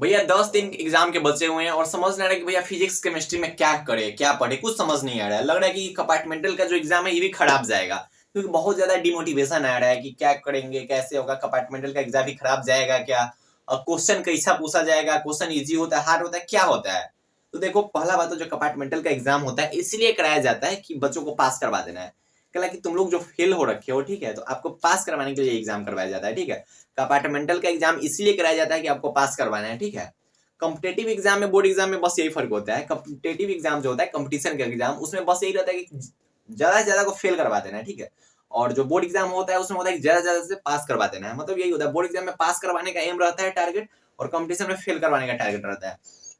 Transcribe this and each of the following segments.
भैया 10 दिन एग्जाम के बचे हुए हैं और समझ नहीं आ रहा है कि भैया फिजिक्स केमिस्ट्री में क्या करे क्या पढ़े, कुछ समझ नहीं आ रहा है। लग रहा है कि कंपार्टमेंटल का जो एग्जाम है ये भी खराब जाएगा, क्योंकि बहुत ज्यादा डिमोटिवेशन आ रहा है कि क्या करेंगे, कैसे होगा, कंपार्टमेंटल का एग्जाम भी खराब जाएगा क्या, और क्वेश्चन कैसा पूछा जाएगा, क्वेश्चन इजी होता है हार्ड होता है क्या होता है। तो देखो, पहला बात तो जो कंपार्टमेंटल का एग्जाम होता है इसलिए कराया जाता है कि बच्चों को पास करवा देना है। कल कि तुम लोग जो फेल हो रखे हो, ठीक है, तो आपको पास करवाने के लिए एग्जाम करवाया जाता है, ठीक है। कंपार्टमेंटल का एग्जाम इसलिए कराया जाता है कि आपको पास करवाना है, ठीक है। कॉम्पिटेटिव एग्जाम में, बोर्ड एग्जाम में बस यही फर्क होता है। कॉम्पिटेटिव एग्जाम जो होता है, कंपटीशन का एग्जाम, उसमें बस यही रहता है कि ज्यादा से ज्यादा को फेल करवा देना है, ठीक है। और जो बोर्ड एग्जाम होता है उसमें होता है कि ज्यादा से ज्यादा से पास करवा देना है, मतलब यही होता है। बोर्ड एग्जाम में पास करवाने का एम रहता है, टारगेट, और कंपटीशन में फेल करवाने का टारगेट रहता है।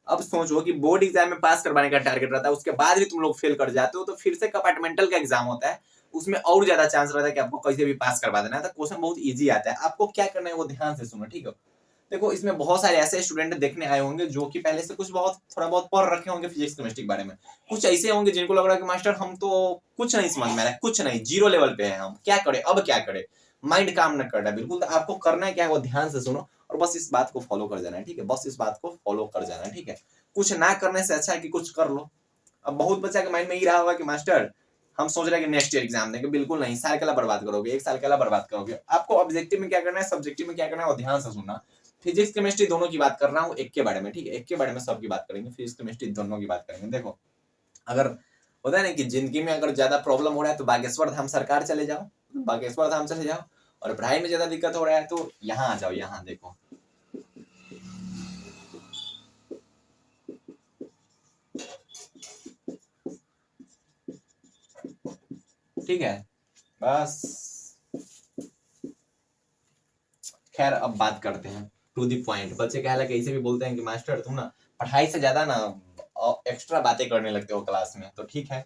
अब सोचो कि बोर्ड एग्जाम में पास करवाने का टारगेट रहता है, उसके बाद भी तुम लोग फेल कर जाते हो, तो फिर से कंपार्टमेंटल का एग्जाम होता है, उसमें और ज्यादा चांस रहता है कि आपको कैसे भी पास करवा देना है। तो क्वेश्चन बहुत इजी आता है। आपको क्या करना है वो ध्यान से सुनो, ठीक है। देखो, इसमें बहुत सारे ऐसे स्टूडेंट देखने आए होंगे जो कि पहले से कुछ बहुत थोड़ा बहुत पढ़ रखे होंगे फिजिक्स केमिस्ट्री के बारे में। कुछ ऐसे होंगे जिनको लग रहा है कि मास्टर हम तो कुछ नहीं समझ में आ रहा है, कुछ नहीं, जीरो लेवल पे है, हम क्या करें, अब क्या करें, माइंड काम न कर रहा है बिल्कुल। तो आपको करना है क्या है वो ध्यान से सुनो और बस इस बात को फॉलो कर जाना है, ठीक है। बस इस बात को फॉलो कर जाना है, ठीक है। कुछ ना करने से अच्छा है कि कुछ कर लो। अब बहुत बच्चा के माइंड में ये रहा होगा कि मास्टर हम सोच रहे हैं कि नेक्स्ट ईयर एग्जाम देंगे, बिल्कुल नहीं, साल के लिए बर्बाद करोगे, एक साल के लिए बर्बाद करोगे। आपको ऑब्जेक्टिव में क्या करना है, सब्जेक्टिव में क्या करना है वो ध्यान से सुनना। फिजिक्स केमिस्ट्री दोनों की बात कर रहा हूँ एक के बारे में, ठीक है, एक के बारे में सबकी बात करेंगे, फिजिक्स केमिस्ट्री दोनों की बात करेंगे। देखो, अगर होता है ना कि जिंदगी में अगर ज्यादा प्रॉब्लम हो रहा है तो बागेश्वर धाम सरकार चले जाओ, बागेश्वर धाम चले जाओ। और पढ़ाई में ज्यादा दिक्कत हो रहा है तो यहाँ आ जाओ, यहाँ देखो, ठीक है। बस, खैर अब बात करते हैं टू दी पॉइंट। बच्चे क्या है ऐसे भी बोलते हैं कि मास्टर तुम ना पढ़ाई से ज्यादा ना एक्स्ट्रा बातें करने लगते हो क्लास में, तो ठीक है,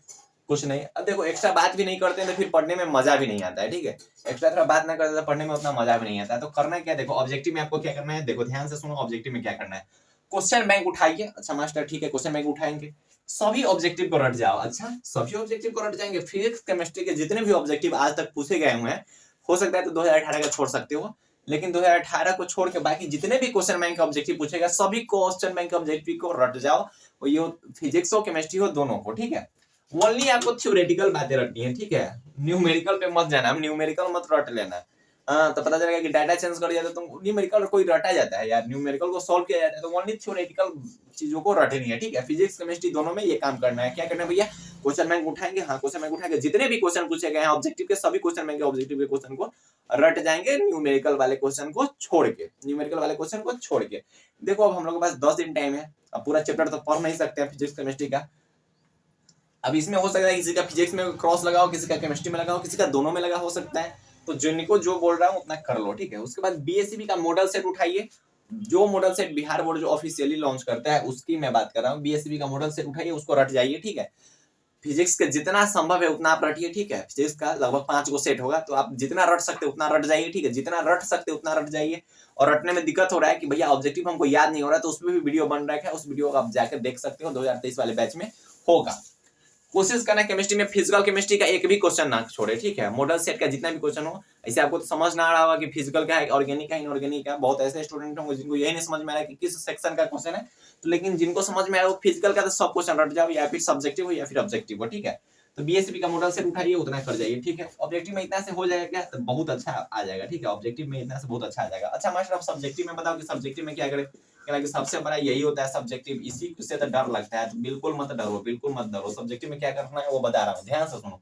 कुछ नहीं। अब देखो, एक्स्ट्रा बात भी नहीं करते हैं तो फिर पढ़ने में मजा भी नहीं आता है, ठीक है। एक्स्ट्रा थोड़ा बात ना करते तो पढ़ने में उतना मजा भी नहीं आता है। तो करना क्या, देखो ऑब्जेक्टिव में आपको क्या करना है, देखो ध्यान से सुनो, ऑब्जेक्टिव में क्या करना है। क्वेश्चन बैंक उठाइए, अच्छा मास्टर ठीक है, क्वेश्चन बैंक उठाएंगे, सभी ऑब्जेक्टिव को रट जाओ। अच्छा, सभी ऑब्जेक्टिव को रट जाएंगे, फिजिक्स केमिस्ट्री के जितने भी ऑब्जेक्टिव आज तक पूछे गए हुए हैं, हो सकता है तो 2018 का छोड़ सकते हो, लेकिन 2018 को छोड़ के बाकी जितने भी क्वेश्चन बैंक ऑब्जेक्टिव पूछेगा सभी क्वेश्चन बैंक ऑब्जेक्टिव को रट जाओ, ये फिजिक्स हो केमिस्ट्री हो दोनों को, ठीक है। ओनली आपको थ्योरेटिकल बातें रटनी है, ठीक है। न्यूमेरिकल पे मत जाना, न्यूमेरिकल मत रट लेना। तो पता चलेगा कि डाटा चेंज कर दिया तो तुम न्यूमेरिकल कोई रटा जाता है यार, न्यूमेरिकल को सॉल्व किया जाता है, तो ओनली थ्योरेटिकल चीजों को रटनी है, ठीक है। फिजिक्स केमिस्ट्री दोनों में ये काम करना है। क्या करना है भैया, क्वेश्चन बैंक उठाएंगे, हाँ क्वेश्चन बैंक उठाएंगे, जितने भी क्वेश्चन पूछे गए हैं ऑब्जेक्टिव के सभी क्वेश्चन बैंक ऑब्जेक्टिव के क्वेश्चन को रट जाएंगे, न्यूमेरिकल वाले क्वेश्चन को छोड़ के, न्यूमेरिकल वाले क्वेश्चन को छोड़ के। देखो, अब हम लोग के पास 10 दिन टाइम है, अब पूरा चैप्टर तो पढ़ नहीं सकते हैं फिजिक्स केमिस्ट्री का। अब इसमें हो सकता है किसी का फिजिक्स में क्रॉस लगाओ, किसी का केमिस्ट्री में लगाओ, किसी का दोनों में लगा हो सकता है। तो जिनको जो बोल रहा हूँ उतना कर लो, ठीक है। उसके बाद बीएससीबी का मॉडल सेट उठाइए, जो मॉडल सेट बिहार बोर्ड जो ऑफिशियली लॉन्च करता है उसकी मैं बात कर रहा हूँ। बीएससीबी का मॉडल सेट उठाइए, उसको रट जाइए, ठीक है। फिजिक्स के जितना संभव है उतना आप रटिए, ठीक है। फिजिक्स का लगभग 5 गो सेट होगा, तो आप जितना रट सकते उतना रट जाइए, ठीक है, जितना रट सकते उतना रट जाइए। और रटने में दिक्कत हो रहा है कि भैया ऑब्जेक्टिव हमको याद नहीं हो रहा है, तो उसमें भी वीडियो बन रहा है, उस वीडियो को आप जाकर देख सकते हो, 2023 वाले बैच में होगा। कोशिश करना केमिस्ट्री में फिजिकल केमिस्ट्री का एक भी क्वेश्चन ना छोड़े, ठीक है। मॉडल सेट का जितना भी क्वेश्चन हो, ऐसे आपको तो समझ ना आ रहा होगा कि फिजिकल क्या है, ऑर्गेनिक है, इनऑर्गेनिक है। बहुत ऐसे स्टूडेंट होंगे जिनको यही नहीं समझ में आ रहा है कि किस सेक्शन का क्वेश्चन है, तो लेकिन जिनको समझ में आ रहा है फिजिकल का, तो सब क्वेश्चन रट जाओ, या फिर सब्जेक्टिव हो या फिर ऑब्जेक्टिव हो, ठीक है। तो बीएसपी का मॉडल सेट उठाइए, उतना कर जाइए, ठीक है। ऑब्जेक्टिव में इतना से हो जाएगा क्या, तो बहुत अच्छा आ जाएगा, ठीक है। ऑब्जेक्टिव में इतना से बहुत अच्छा आ जाएगा। अच्छा मास्टर, आप सब्जेक्टिव में बताओ कि सब्जेक्टिव में क्या करें। कि सबसे बड़ा यही होता है सब्जेक्टिव, इसी से तो डर लगता है। तो बिल्कुल मत डरो, बिल्कुल मत डरो। सब्जेक्टिव में क्या करना है वो बता रहा हूँ, ध्यान से सुनो।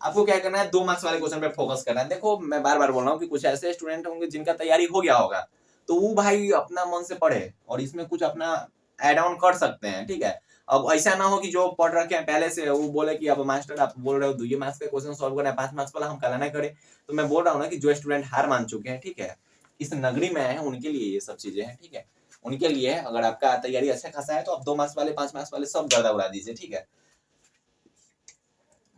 आपको क्या करना है, 2 मार्क्स वाले क्वेश्चन पे फोकस करना है। देखो, मैं बार बार बोल रहा हूँ कि कुछ ऐसे स्टूडेंट होंगे जिनका तैयारी हो गया होगा, तो वो भाई अपना मन से पढ़े और इसमें कुछ अपना एड ऑन कर सकते हैं, ठीक है। अब ऐसा ना हो कि जो पढ़ रखे हैं पहले से वो बोले कि अब मास्टर आप बोल रहे हो 2 मार्क्स का क्वेश्चन सॉल्व करना है, 5 मार्क्स वाला हम कल ना करें। तो मैं बोल रहा हूँ ना कि जो स्टूडेंट हार मान चुके हैं, ठीक है, इस नगरी में आए हैं, उनके लिए ये सब चीजें हैं, ठीक है। उनके लिए अगर आपका तैयारी अच्छा खासा है तो आप 2 मार्क्स वाले 5 मार्क्स वाले सब गर्दा उड़ा दीजिए, ठीक है।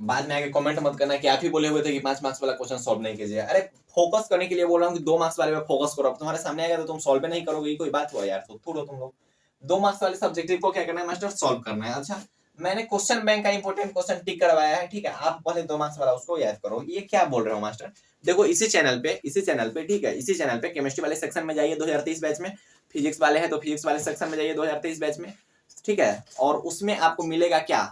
बाद में आके कमेंट मत करना कि आप ही बोले हुए थे कि 5 मार्क्स वाला क्वेश्चन सॉल्व नहीं कीजिए। अरे फोकस करने के लिए बोल रहा हूँ कि 2 मार्क्स वाले पे फोकस करो। अब तुम्हारे सामने आएगा तो तुम सॉल्व नहीं करोगे, कोई बात हुआ यार, तो थोड़ा तुम लोग 2 मार्क्स वाले सब्जेक्टिव को क्या करना है मास्टर, सॉल्व करना है। अच्छा, मैंने क्वेश्चन बैंक का इंपॉर्टेंट क्वेश्चन टिक करवाया है, ठीक है। आप पहले 2 मार्क्स वाला उसको याद करो। ये क्या बोल रहे हो मास्टर? देखो इसी चैनल पे ठीक है, इसी चैनल पे केमिस्ट्री वाले सेक्शन में जाइए 2023 बैच में, फिजिक्स वाले हैं तो फिजिक्स वाले सेक्शन में जाइए 2023 बैच में, ठीक है। और उसमें आपको मिलेगा क्या,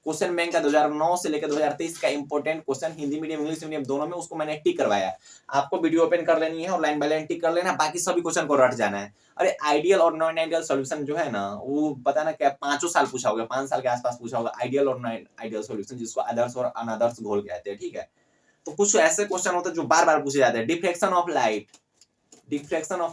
क्वेश्चन बैंक का 2009 से लेकर 2023 का important question Hindi medium English medium दोनों में, उसको मैंने टिक करवाया। आपको वीडियो ओपन कर लेनी है और लाइन बाय लाइन टिक कर लेना, बाकी सभी क्वेश्चन को रट जाना है। अरे आइडियल और नॉन आइडियल सॉल्यूशन जो है ना, वो पता ना क्या 5 साल पूछा होगा, 5 साल के आसपास पूछा होगा, आइडियल और नॉन आइडियल सॉल्यूशन, जिसको आदर्श और अनादर्श घोल कहते हैं, ठीक है। तो कुछ ऐसे क्वेश्चन होते हैं जो बार बार पूछे जाते हैं। Diffraction of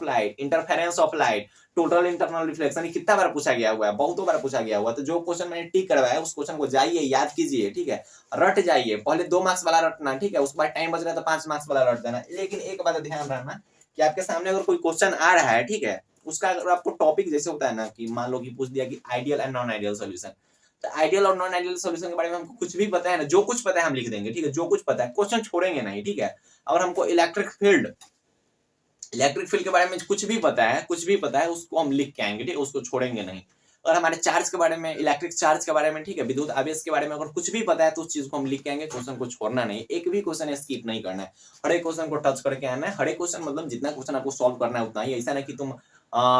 light, interference of light, total internal reflection, कितना बार पूछा गया हुआ है, बहुत बार पूछा गया हुआ है। तो जो क्वेश्चन मैंने टिक करवाया है उस क्वेश्चन को जाइए याद कीजिए, ठीक है, रट जाइए। पहले 2 मार्क्स वाला रटना, ठीक है, उसके बाद टाइम बच रहा है तो 5 मार्क्स वाला रट देना। लेकिन एक बात ध्यान रखना कि आपके सामने अगर कोई क्वेश्चन आ रहा है, ठीक है, उसका अगर आपको टॉपिक जैसे होता है ना, कि मान लो कि पूछ दिया कि ideal and non ideal solution, तो आइडियल और नॉन आइडियल सॉल्यूशन के बारे में हमको कुछ भी पता है ना, जो कुछ पता है हम लिख देंगे, ठीक है, जो कुछ पता है, क्वेश्चन छोड़ेंगे नहीं, ठीक है। और हमको इलेक्ट्रिक फील्ड के बारे में कुछ भी पता है उसको हम लिख के आएंगे, ठीक है, उसको छोड़ेंगे नहीं। और हमारे चार्ज के बारे में, इलेक्ट्रिक चार्ज के बारे में, ठीक है, विद्युत आवेश के बारे में अगर कुछ भी पता है तो उस चीज को हम लिख के आएंगे, क्वेश्चन को छोड़ना नहीं, एक भी क्वेश्चन स्किप नहीं करना है, हर एक क्वेश्चन को टच करके आना है। हर एक क्वेश्चन मतलब जितना क्वेश्चन आपको सॉल्व करना है उतना ही, ऐसा नहीं कि तुम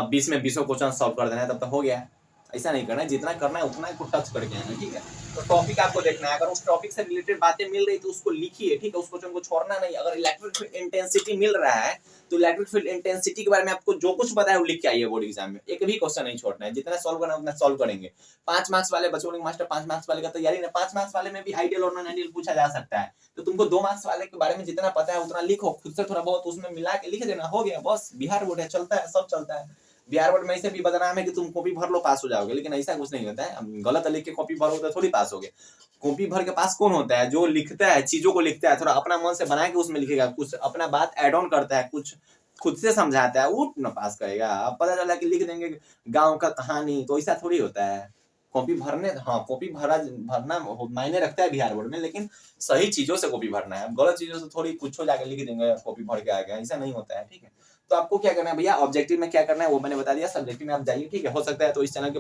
20 में 20 क्वेश्चन सॉल्व कर देना है तब तक हो गया, ऐसा नहीं करना है, जितना करना है उतना को टच करके आना, ठीक है। तो टॉपिक आपको देखना है, अगर उस टॉपिक से रिलेटेड बातें मिल रही तो उसको लिखिए, ठीक है, उस क्वेश्चन को छोड़ना नहीं। अगर इलेक्ट्रिक फील्ड इंटेंसिटी मिल रहा है तो इलेक्ट्रिक फील्ड इंटेंसिटी के बारे में आपको जो कुछ पता है वो लिख के आइए बोर्ड एग्जाम में, एक भी क्वेश्चन नहीं छोड़ना है, जितना सॉल्व करना है उतना सॉल्व करेंगे। 5 मार्क्स वाले बच्चों बोलेंगे मास्टर 5 मार्क्स वाले का तैयारी ना, 5 मार्क्स वाले में भी आइडियल और नॉन आइडियल पूछा जा सकता है, तो तुमको 2 मार्क्स वाले के बारे में जितना पता है उतना लिखो, खुद से थोड़ा बहुत उसमें मिला के लिख देना, हो गया बस। बिहार बोर्ड है, चलता है, सब चलता है। बिहार बोर्ड में ऐसे भी बदनाम है कि तुम कॉपी भर लो पास हो जाओगे, लेकिन ऐसा कुछ नहीं होता है। गलत लिख के कॉपी भरोगे तो थोड़ी पास होगे। कॉपी भर के पास कौन होता है? जो लिखता है, चीजों को लिखता है, थोड़ा अपना मन से बना के उसमें लिखेगा, कुछ अपना बात एड ऑन करता है, कुछ खुद से समझाता है, वो ना पास करेगा। अब पता चला कि लिख देंगे गांव का कहानी, तो ऐसा थोड़ी होता है। कॉपी भरने, हाँ कॉपी भरना मायने रखता है बिहार बोर्ड में, लेकिन सही चीजों से कॉपी भरना है, गलत चीजों से थोड़ी कुछ हो जाके लिख देंगे कॉपी भर के आ गया, ऐसा नहीं होता है, ठीक है। तो आपको क्या करना है भैया, ऑब्जेक्टिव में क्या करना है वो मैंने बता दिया, सब्जेक्टिव में आप जाइए, ठीक है। हो सकता है तो इस चैनल के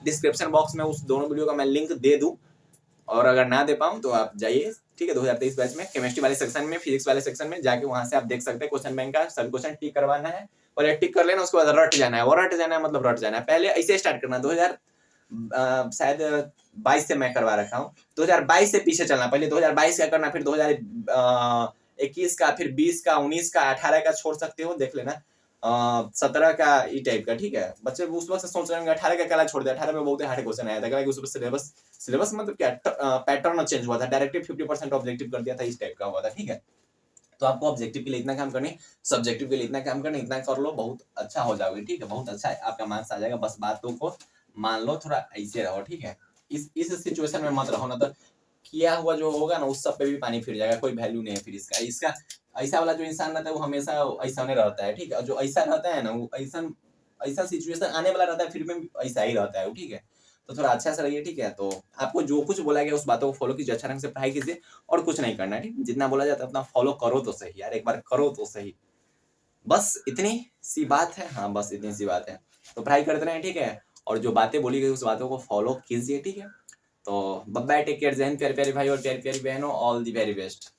डिस्क्रिप्शन बॉक्स में उस दोनों वीडियो का मैं लिंक दे दूं, और अगर ना दे पाऊं तो आप जाइए, ठीक है, 2023 बैच में केमिस्ट्री वाले सेक्शन में, फिजिक्स वाले सेक्शन में जाके वहां से आप देख सकते हैं क्वेश्चन बैंक का सभी क्वेश्चन टिक करवाना है, और ये टिक कर लेना, उसके बाद रट जाना है। और रट जाना है मतलब रट जाना है, पहले ऐसे स्टार्ट करना, 2000 शायद 22 से मैं करवा रखा हूँ, 2022 से पीछे चलना, पहले 2022 का करना, फिर 2021 का, फिर 20 का, 19 का, 18 का छोड़ सकते हो, देख लेना, 17 का ई टाइप का, ठीक है। बच्चे उस वक्त से सोच रहे होंगे 18 का क्या छोड़ दिया, 18 में बहुत हार्ड क्वेश्चन आया था, क्योंकि उस वक्त सिलेबस मतलब क्या पैटर्न चेंज हुआ था, डायरेक्टिव 50% ऑब्जेक्टिव कर दिया था, इस टाइप का हुआ था, ठीक है। तो आपको ऑब्जेक्टिव के लिए इतना काम करनी, सब्जेक्टिव के लिए इतना काम करनी, इतना कर लो, बहुत अच्छा हो जाओगे, ठीक है, बहुत अच्छा आपका मार्क्स आ जाएगा। बस बातों को मान लो, थोड़ा ऐसे रहो, ठीक है। इस सिचुएशन में मत रहो, ना तो किया हुआ जो होगा ना उस सब पे भी पानी फिर जाएगा, कोई वैल्यू नहीं है फिर इसका। ऐसा वाला जो इंसान रहता है वो हमेशा ऐसा नहीं रहता है, ठीक है। जो ऐसा रहता है ना, वो ऐसा सिचुएशन आने वाला रहता है, फिर भी ऐसा ही रहता है, ठीक है। तो थोड़ा अच्छा से रहिए, ठीक है। तो आपको जो कुछ बोला गया उस बातों को फॉलो कीजिए, अच्छा ढंग से पढ़ाई कीजिए, और कुछ नहीं करना है, ठीक। जितना बोला जाता है उतना फॉलो करो तो सही यार, एक बार करो तो सही, बस इतनी सी बात है, हाँ बस इतनी सी बात है। तो पढ़ाई करते रहें, ठीक है, और जो बातें बोली गई उस बातों को फॉलो कीजिए, ठीक है। तो बाय बाय, टेक केयर, जय हिंद प्यारे प्यारे भाई और प्यारी प्यारी बहनों, ऑल दी वेरी बेस्ट।